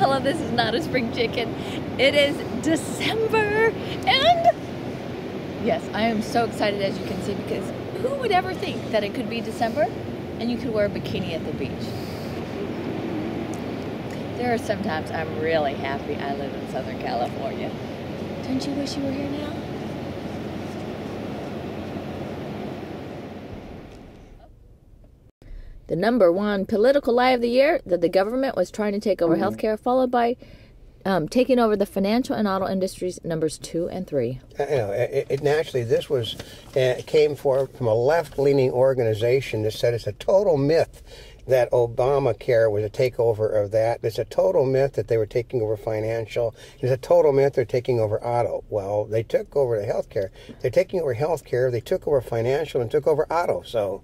Hello, this is not a spring chicken. It is December, and yes, I am so excited, as you can see, because who would ever think that it could be December and you could wear a bikini at the beach? There are some times I'm really happy I live in Southern California. Don't you wish you were here now? The #1 political lie of the year, that the government was trying to take over healthcare, followed by taking over the financial and auto industries, numbers 2 and 3. Naturally, this was came from a left-leaning organization that said it's a total myth that Obamacare was a takeover of that. It's a total myth that they were taking over financial. It's a total myth they're taking over auto. Well, they took over the healthcare. They're taking over healthcare. They took over financial and took over auto. So.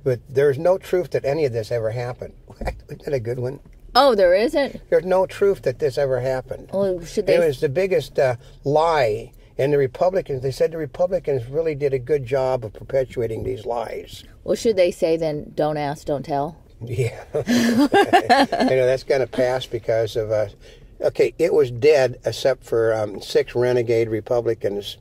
But there's no truth that any of this ever happened. Isn't that a good one? Oh, there isn't? There's no truth that this ever happened. Well, should they... It was the biggest lie. And the Republicans, they said the Republicans really did a good job of perpetuating these lies. Well, should they say then, don't ask, don't tell? Yeah. That's going to pass because of... okay, it was dead except for 6 renegade Republicans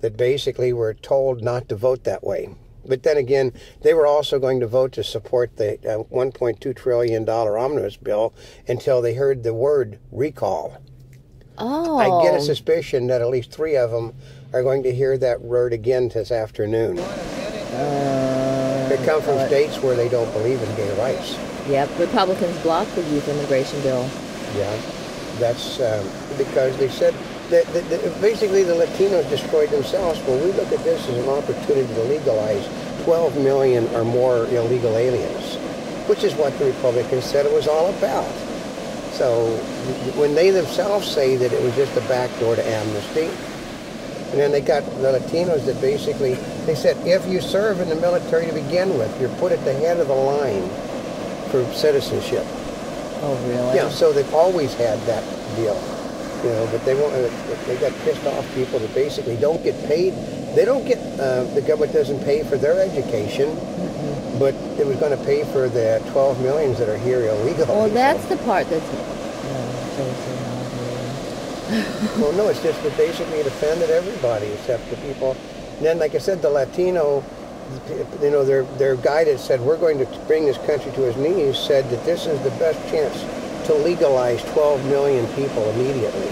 that basically were told not to vote that way. But then again, they were also going to vote to support the $1.2 trillion omnibus bill until they heard the word recall. Oh. I get a suspicion that at least 3 of them are going to hear that word again this afternoon. They come from states where they don't believe in gay rights. Yep, Republicans blocked the youth immigration bill. Yeah, that's because they said that basically the Latinos destroyed themselves. Well, we look at this as an opportunity to legalize 12 million or more illegal aliens, which is what the Republicans said it was all about. So when they themselves say that it was just a backdoor to amnesty, and then they got the Latinos that basically, they said, if you serve in the military to begin with, you're put at the head of the line for citizenship. Oh, really? Yeah, so they've always had that deal. But they won't. They got pissed off people that basically don't get paid. They don't get. The government doesn't pay for their education, but it was going to pay for the 12 millions that are here illegally. Well, that's the part that's. Well, no, it's just that basically it offended everybody except the people. And then, like I said, the Latino, their guy that said we're going to bring this country to its knees said that this is the best chance to legalize 12 million people immediately.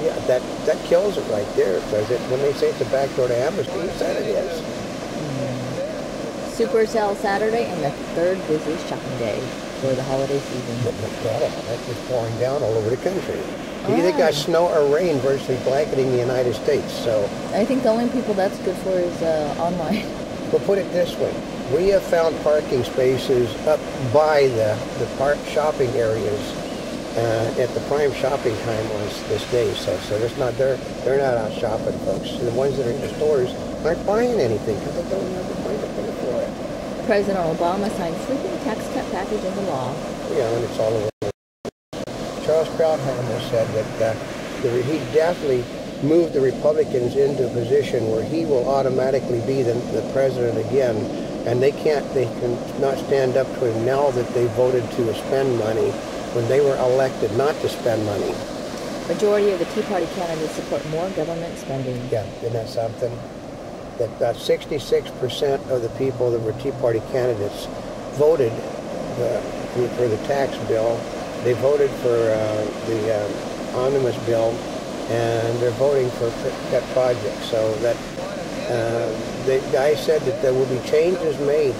Yeah, that kills it right there, because when they say it's a backdoor to amnesty, he said it is. Supercell Saturday and the 3rd busiest shopping day for the holiday season. That's just pouring down all over the country. You either got snow or rain virtually blanketing the United States. So I think the only people that's good for is online. We'll put it this way. We have found parking spaces up by the shopping areas at the prime shopping time on this day. So they're not out shopping, folks. The ones that are in the stores aren't buying anything because they don't have the money to pay for it. President Obama signed sweeping tax cut package into law. Yeah, and it's all over. Charles Krauthammer said that he definitely moved the Republicans into a position where he will automatically be the president again. And they cannot stand up to him now that they voted to spend money when they were elected not to spend money. Majority of the Tea Party candidates support more government spending. Yeah, isn't that something? That about 66% of the people that were Tea Party candidates voted for the tax bill. They voted for the omnibus bill, and they're voting for pet projects. So that the guy said that there will be changes made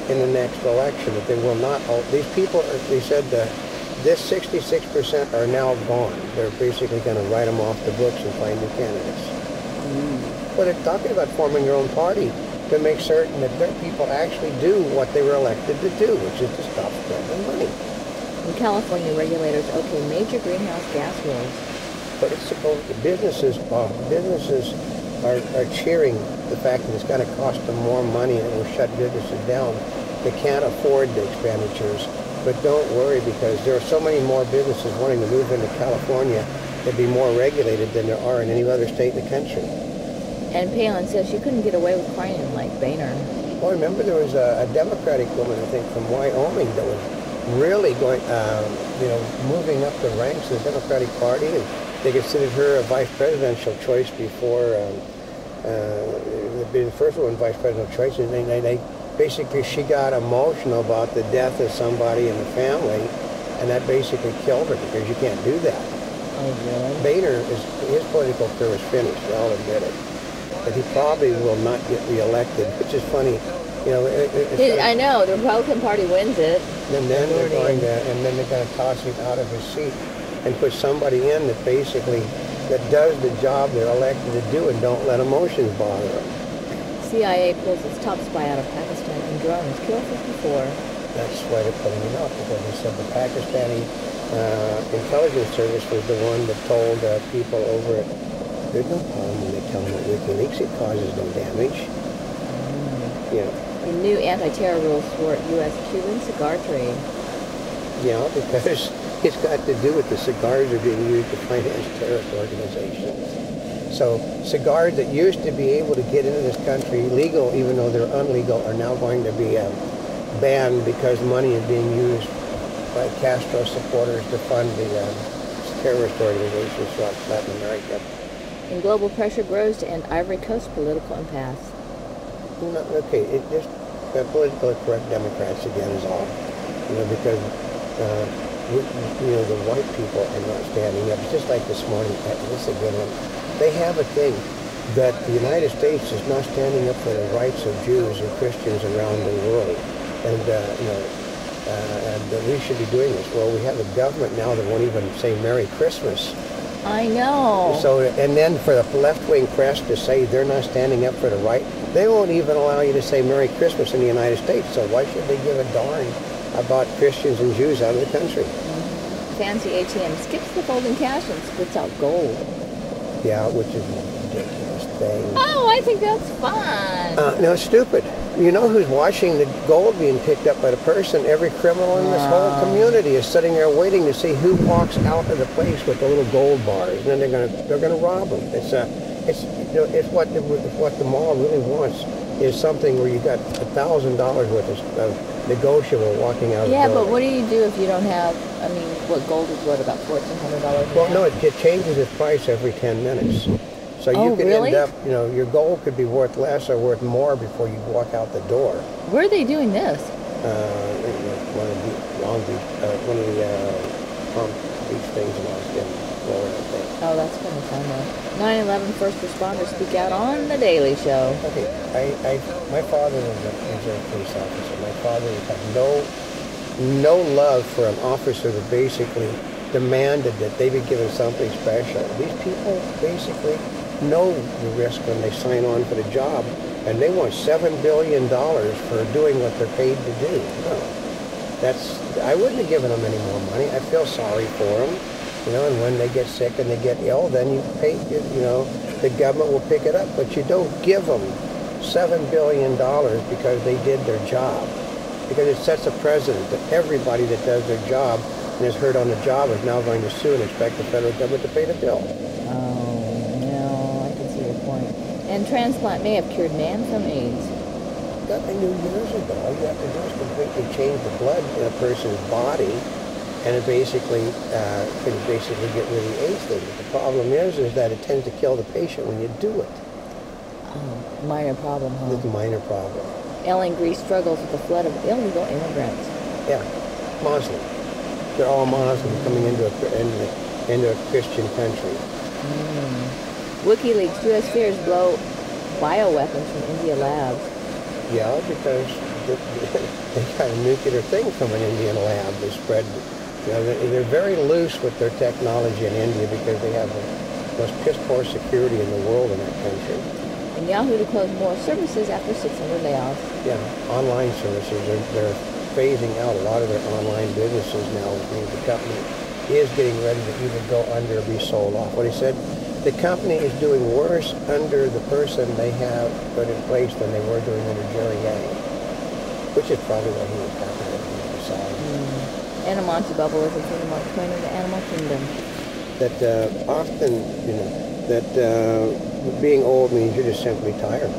in the next election, that they will not, these people, they said this 66% are now gone. They're basically going to write them off the books and find new candidates. But they're talking about forming your own party to make certain that their people actually do what they were elected to do, which is to stop spending money. In California, regulators okay major greenhouse gas rules. But it's supposed to, businesses are cheering the fact that it's going to cost them more money and it will shut businesses down. They can't afford the expenditures. But don't worry, because there are so many more businesses wanting to move into California that'd be more regulated than there are in any other state in the country. And Palin says she couldn't get away with crying like Boehner. Well, remember there was a Democratic woman, I think, from Wyoming that was really going, moving up the ranks of the Democratic Party, and they considered her a vice presidential choice before the first one vice presidential choice, and they basically, she got emotional about the death of somebody in the family, and that basically killed her because you can't do that. Oh, really? Boehner, his political career is finished, I'll admit it. But he probably will not get reelected, which is funny. I know, the Republican Party wins it. And then they're going to toss him out of his seat and put somebody in that basically that does the job they're elected to do and don't let emotions bother them. CIA pulls its top spy out of Pakistan in drones, kill 54. That's why they're putting him out, because they said the Pakistani intelligence service was the one that told people over it, there's no problem when they tell them that WikiLeaks, it causes no damage. The new anti-terror rules for U.S.-Cuban cigar trade. Yeah, because it's got to do with the cigars are being used to finance terrorist organizations. So cigars that used to be able to get into this country legal, even though they're unlegal, are now going to be banned because money is being used by Castro supporters to fund the terrorist organizations throughout Latin America. And global pressure grows to end Ivory Coast political impasse. Okay, it just politically correct Democrats again is all, because the white people are not standing up. It's just like this morning. This is a good one. They have a thing that the United States is not standing up for the rights of Jews and Christians around the world, and that we should be doing this. Well, we have a government now that won't even say Merry Christmas. I know. So, and then for the left-wing press to say they're not standing up for the right, they won't even allow you to say Merry Christmas in the United States. So why should they give a darn about Christians and Jews out of the country? Fancy ATM skips the folding cash and spits out gold. Yeah, which is a ridiculous thing. Oh, I think that's fun. No, it's stupid. You know who's watching the gold being picked up by the person? Every criminal in this whole community is sitting there waiting to see who walks out of the place with the little gold bars, and then they're gonna rob them. It's what the mall really wants is something where you got $1,000 worth of negotiable walking out of the Yeah, door. but what do you do if you don't have, I mean, what gold is what, about $1,400? Well, no, it changes its price every 10 minutes. So you could really? end up, your gold could be worth less or worth more before you walk out the door. Where are they doing this? One of the Long Beach, one of the Palm Beach things in Austin, Florida, I think. Oh, that's kind of fun though. 9/11 first responders speak out on The Daily Show. Okay, my father was a reserve police officer. My father had no love for an officer that basically demanded that they be given something special. These people basically know the risk when they sign on for the job, and they want $7 billion for doing what they're paid to do. No, I wouldn't have given them any more money. I feel sorry for them, and when they get sick and they get ill, then you pay, the government will pick it up, but you don't give them $7 billion because they did their job, because it sets a precedent that everybody that does their job and is hurt on the job is now going to sue and expect the federal government to pay the bill. Oh, no, I can see your point. And transplant may have cured man from AIDS. That they knew years ago. All you have to do is completely change the blood in a person's body, and it basically can basically get rid of the AIDS thing. But the problem is that it tends to kill the patient when you do it. Oh, minor problem, huh? It's a minor problem. Ellen Grease struggles with a flood of illegal immigrants. Yeah, Muslim. They're all Muslims coming into a Christian country. WikiLeaks, U.S. fears blow bioweapons from India labs. Yeah, because they got a nuclear thing from an Indian lab. They spread, they're very loose with their technology in India because they have the most piss-poor security in the world in that country. And Yahoo to close more services after 600 layoffs. Yeah, online services, they're phasing out a lot of their online businesses now, which means the company is getting ready to either go under or be sold off. What he said, the company is doing worse under the person they have put in place than they were doing under Jerry Yang, which is probably what he was happy with on the other side. And a Monty Bubbleism from the Mark Twain of the Animal Kingdom. That often, that being old means you're just simply tired.